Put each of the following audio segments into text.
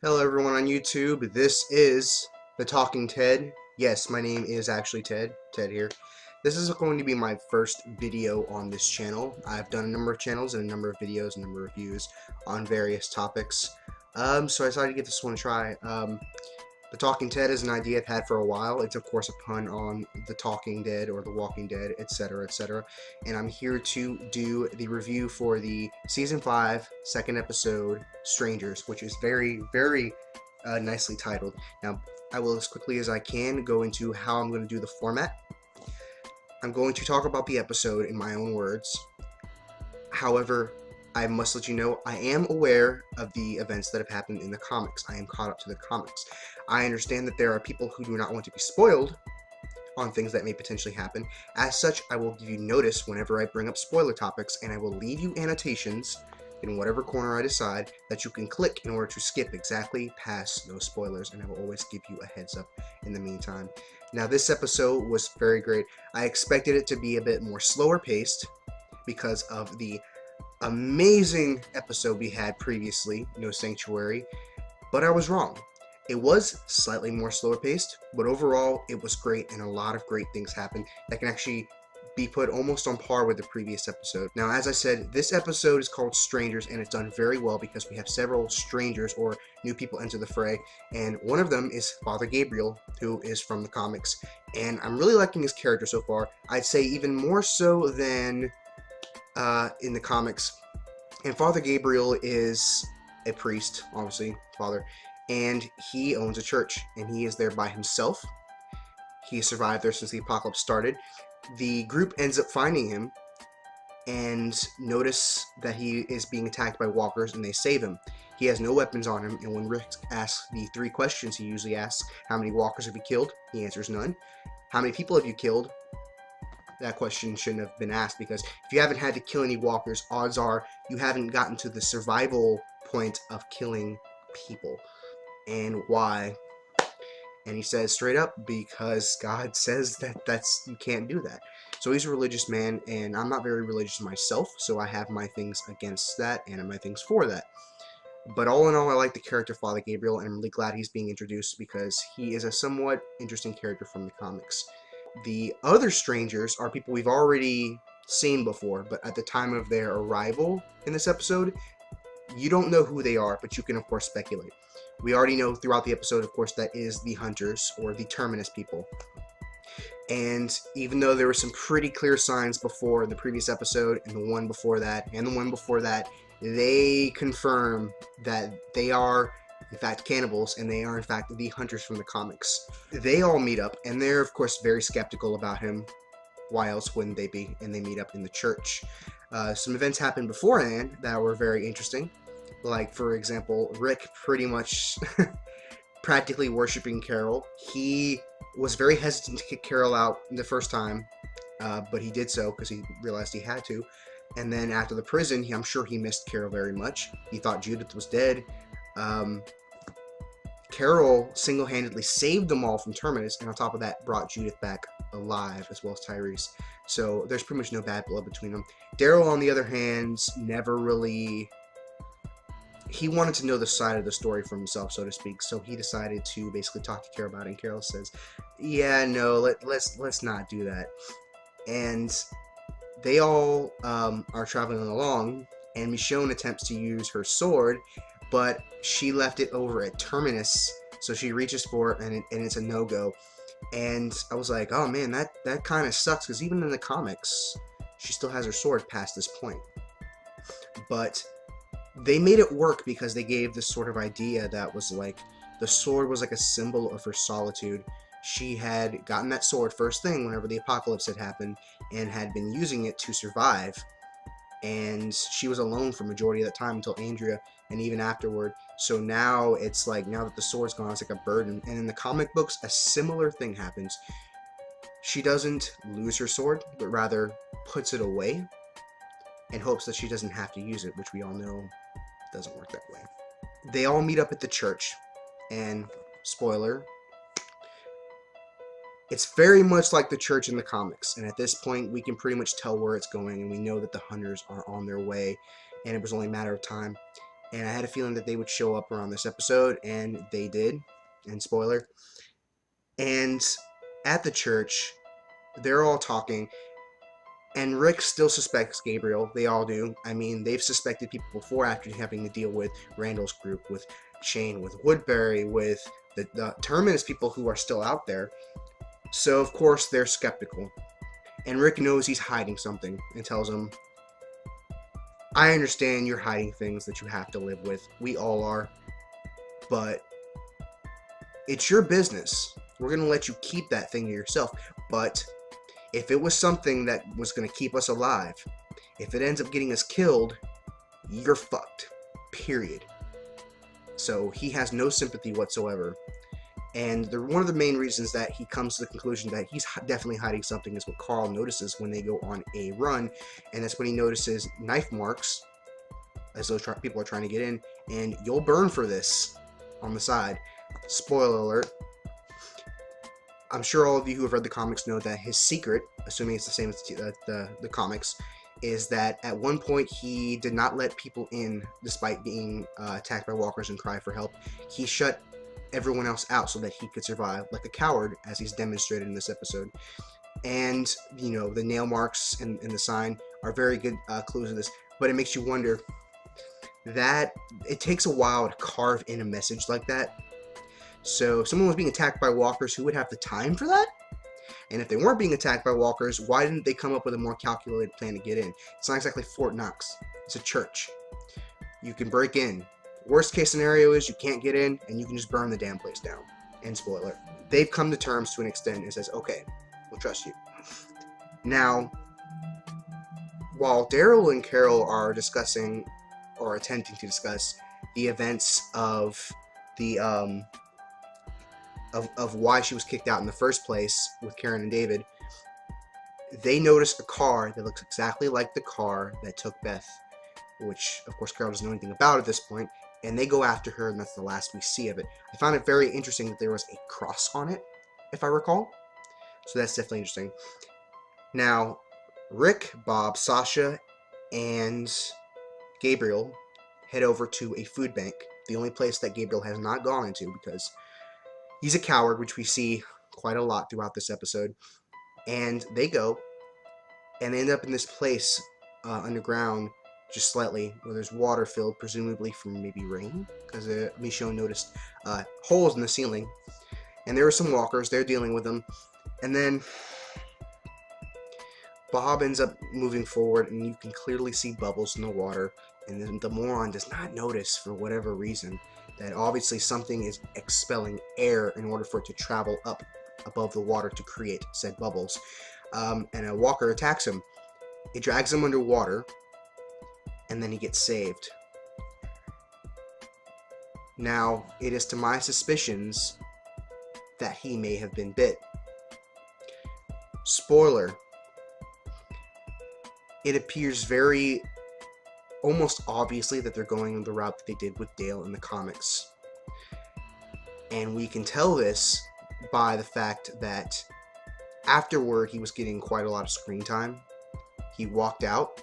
Hello everyone on YouTube, this is The Talking Ted. Yes, my name is actually Ted here. This is going to be my first video on this channel. I've done a number of channels and a number of videos, a number of reviews on various topics. So I decided to give this one a try. The Talking Ted is an idea I've had for a while. It's of course a pun on The Talking Dead or The Walking Dead, etc., etc. And I'm here to do the review for the Season 5, second episode, Strangers, which is very, very nicely titled. Now, I will, as quickly as I can, go into how I'm going to do the format. I'm going to talk about the episode in my own words. However, I must let you know, I am aware of the events that have happened in the comics. I am caught up to the comics. I understand that there are people who do not want to be spoiled on things that may potentially happen. As such, I will give you notice whenever I bring up spoiler topics, and I will leave you annotations in whatever corner I decide that you can click in order to skip exactly past those spoilers, and I will always give you a heads up in the meantime. Now, this episode was very great. I expected it to be a bit more slower paced because of the amazing episode we had previously, No Sanctuary, but I was wrong. It was slightly more slower paced, but overall it was great, and a lot of great things happened that can actually be put almost on par with the previous episode. Now, as I said, this episode is called Strangers, and it's done very well because we have several strangers or new people enter the fray, and one of them is Father Gabriel, who is from the comics, and I'm really liking his character so far. I'd say even more so than in the comics. And Father Gabriel is a priest, obviously, father, and he owns a church, and he is there by himself. He survived there since the apocalypse started. The group ends up finding him and notice that he is being attacked by walkers, and they save him. He has no weapons on him, and when Rick asks the three questions he usually asks, how many walkers have you killed? He answers none. How many people have you killed? That question shouldn't have been asked, because if you haven't had to kill any walkers, odds are you haven't gotten to the survival point of killing people. And why? And he says straight up, because God says that you can't do that. So he's a religious man, and I'm not very religious myself, so I have my things against that and my things for that. But all in all, I like the character Father Gabriel, and I'm really glad he's being introduced because he is a somewhat interesting character from the comics. The other strangers are people we've already seen before, but at the time of their arrival in this episode, you don't know who they are, but you can of course speculate. We already know throughout the episode, of course, that is the Hunters, or the Terminus people. And even though there were some pretty clear signs before the previous episode, and the one before that, and the one before that, they confirm that they are in fact cannibals, and they are in fact the Hunters from the comics. They all meet up, and they're of course very skeptical about him. Why else wouldn't they be? And they meet up in the church. Some events happened beforehand that were very interesting. Like, for example, Rick pretty much practically worshiping Carol. He was very hesitant to kick Carol out the first time, but he did so because he realized he had to. And then after the prison, I'm sure he missed Carol very much. He thought Judith was dead. Carol single-handedly saved them all from Terminus, and on top of that brought Judith back alive, as well as Tyrese. So there's pretty much no bad blood between them. Daryl, on the other hand, never really... He wanted to know the side of the story for himself, so to speak, so he decided to basically talk to Carol about it, and Carol says, yeah, no, let's not do that. And they all are traveling along, and Michonne attempts to use her sword, but she left it over at Terminus, so she reaches for it, and it's a no-go. And I was like, oh man, that kind of sucks, because even in the comics, she still has her sword past this point. But they made it work because they gave this sort of idea that was like, the sword was like a symbol of her solitude. She had gotten that sword first thing whenever the apocalypse had happened, and had been using it to survive. And she was alone for majority of that time until Andrea, and even afterward. So now it's like, now that the sword's gone, it's like a burden. And in the comic books, a similar thing happens. She doesn't lose her sword, but rather puts it away and hopes that she doesn't have to use it, which we all know doesn't work that way. They all meet up at the church, and spoiler, it's very much like the church in the comics, and at this point we can pretty much tell where it's going, and we know that the Hunters are on their way, and it was only a matter of time. and I had a feeling that they would show up around this episode, and they did. And spoiler. And at the church, they're all talking, and Rick still suspects Gabriel. They all do. I mean, they've suspected people before after having to deal with Randall's group, with Shane, with Woodbury, with the Terminus people who are still out there. So, of course, they're skeptical. And Rick knows he's hiding something and tells him, I understand you're hiding things that you have to live with. We all are. But it's your business. We're going to let you keep that thing to yourself. But if it was something that was going to keep us alive, if it ends up getting us killed, you're fucked. Period. So he has no sympathy whatsoever. And one of the main reasons that he comes to the conclusion that he's definitely hiding something is what Carl notices when they go on a run. And that's when he notices knife marks as those people are trying to get in. And you'll burn for this on the side. Spoiler alert. I'm sure all of you who have read the comics know that his secret, assuming it's the same as the comics, is that at one point he did not let people in despite being attacked by walkers and cry for help. He shut everyone else out so that he could survive like a coward, as he's demonstrated in this episode. And, you know, the nail marks and the sign are very good clues of this, but it makes you wonder that it takes a while to carve in a message like that. So if someone was being attacked by walkers, who would have the time for that? And if they weren't being attacked by walkers, why didn't they come up with a more calculated plan to get in? It's not exactly Fort Knox. It's a church. You can break in. Worst case scenario is you can't get in, and you can just burn the damn place down. And spoiler. They've come to terms to an extent and says, okay, we'll trust you. Now, while Daryl and Carol are discussing, or attempting to discuss, the events of the, of why she was kicked out in the first place with Karen and David, they notice a car that looks exactly like the car that took Beth, which, of course, Carol doesn't know anything about at this point, and they go after her, and that's the last we see of it. I found it very interesting that there was a cross on it, if I recall, so that's definitely interesting. Now, Rick, Bob, Sasha, and Gabriel head over to a food bank, the only place that Gabriel has not gone into because he's a coward, which we see quite a lot throughout this episode. And they go, and they end up in this place underground, just slightly, where there's water filled, presumably from maybe rain, because Michonne noticed holes in the ceiling. And there are some walkers, they're dealing with them. And then Bob ends up moving forward, and you can clearly see bubbles in the water. And then the moron does not notice, for whatever reason, that obviously something is expelling air in order for it to travel up above the water to create said bubbles. And a walker attacks him. It drags him underwater, and then he gets saved. Now, it is to my suspicions that he may have been bit. Spoiler. It appears very almost obviously that they're going the route that they did with Dale in the comics. And we can tell this by the fact that afterward he was getting quite a lot of screen time. He walked out,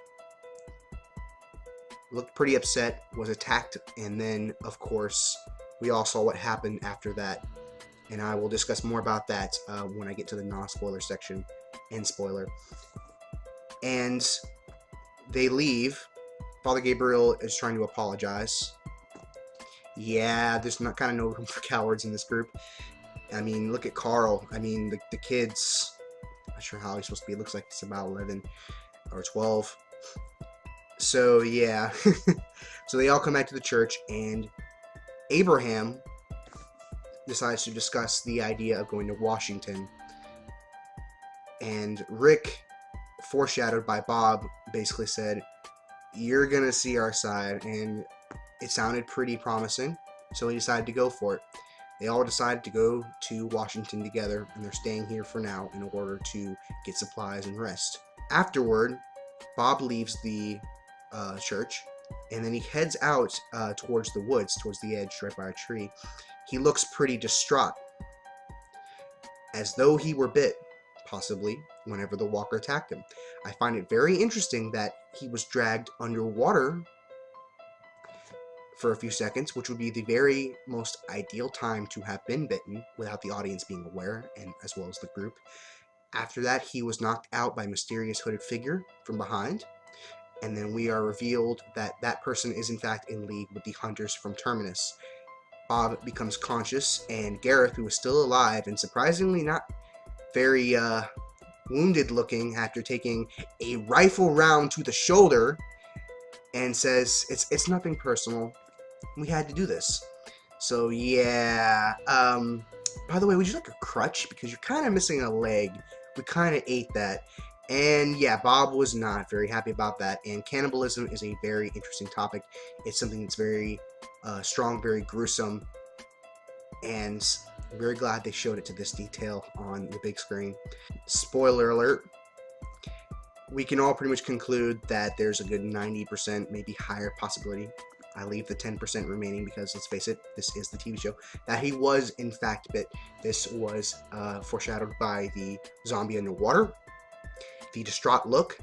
looked pretty upset, was attacked, and then, of course, we all saw what happened after that. And I will discuss more about that when I get to the non-spoiler section, and spoiler. And they leave. Father Gabriel is trying to apologize. Yeah, there's not kind of no room for cowards in this group. I mean, look at Carl. I mean, the kid's, I'm not sure how he's supposed to be. It looks like he's about 11 or 12. So, yeah. So they all come back to the church, and Abraham decides to discuss the idea of going to Washington. And Rick, foreshadowed by Bob, basically said, you're going to see our side, and it sounded pretty promising, so he decided to go for it. They all decided to go to Washington together, and they're staying here for now in order to get supplies and rest. Afterward, Bob leaves the church, and then he heads out towards the woods, towards the edge, right by a tree. He looks pretty distraught, as though he were bit, possibly, whenever the walker attacked him. I find it very interesting that he was dragged underwater for a few seconds, which would be the very most ideal time to have been bitten without the audience being aware, and as well as the group. After that, he was knocked out by a mysterious hooded figure from behind, and then we are revealed that that person is in fact in league with the hunters from Terminus. Bob becomes conscious, and Gareth, who is still alive and surprisingly not very wounded looking after taking a rifle round to the shoulder, and says, it's nothing personal, we had to do this. So yeah, by the way, would you like a crutch? Because you're kind of missing a leg. We kind of ate that. And yeah, Bob was not very happy about that. And cannibalism is a very interesting topic. It's something that's very strong, very gruesome, and I'm very glad they showed it to this detail on the big screen. Spoiler alert. We can all pretty much conclude that there's a good 90%, maybe higher possibility. I leave the 10% remaining because, let's face it, this is the TV show, that he was in fact bit. This was foreshadowed by the zombie underwater, the distraught look,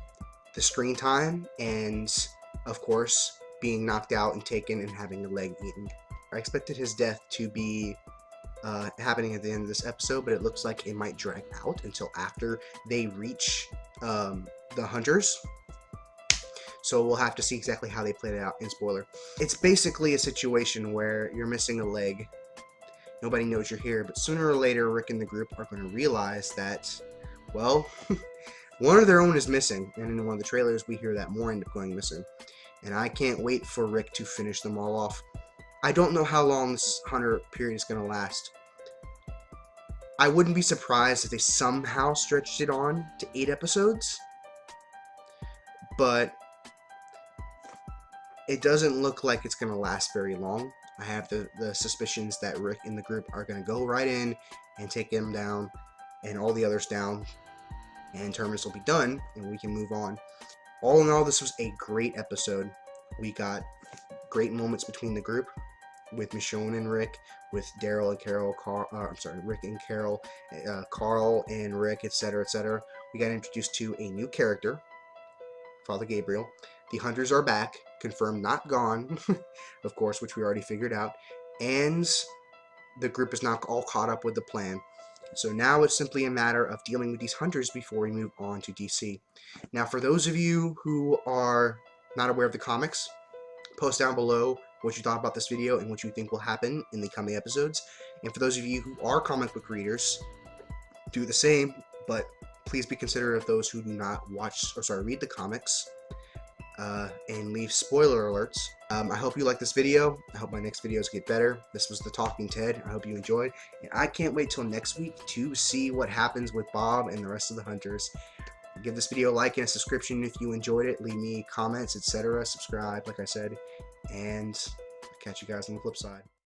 the screen time, and of course being knocked out and taken and having a leg eaten. I expected his death to be happening at the end of this episode, but it looks like it might drag out until after they reach the hunters. So we'll have to see exactly how they played it out in spoiler. It's basically a situation where you're missing a leg. Nobody knows you're here, but sooner or later Rick and the group are going to realize that, well, one of their own is missing. And in one of the trailers we hear that more end up going missing. And I can't wait for Rick to finish them all off. I don't know how long this hunter period is going to last. I wouldn't be surprised if they somehow stretched it on to 8 episodes. But it doesn't look like it's going to last very long. I have the suspicions that Rick and the group are going to go right in and take him down and all the others down, and Terminus will be done and we can move on. All in all, this was a great episode. We got great moments between the group with Michonne and Rick, with Daryl and Carol, Rick and Carol, Carl and Rick, etc., etc. We got introduced to a new character, Father Gabriel. The hunters are back, confirmed not gone, of course, which we already figured out, and the group is now all caught up with the plan. So now it's simply a matter of dealing with these hunters before we move on to DC. Now, for those of you who are not aware of the comics, post down below what you thought about this video and what you think will happen in the coming episodes. And for those of you who are comic book readers, do the same, but please be considerate of those who do not read the comics. And leave spoiler alerts. I hope you like this video. I hope my next videos get better. This was The Talking Ted. I hope you enjoyed. And I can't wait till next week to see what happens with Bob and the rest of the hunters. Give this video a like and a subscription if you enjoyed it. Leave me comments, etc. Subscribe, like I said. And I'll catch you guys on the flip side.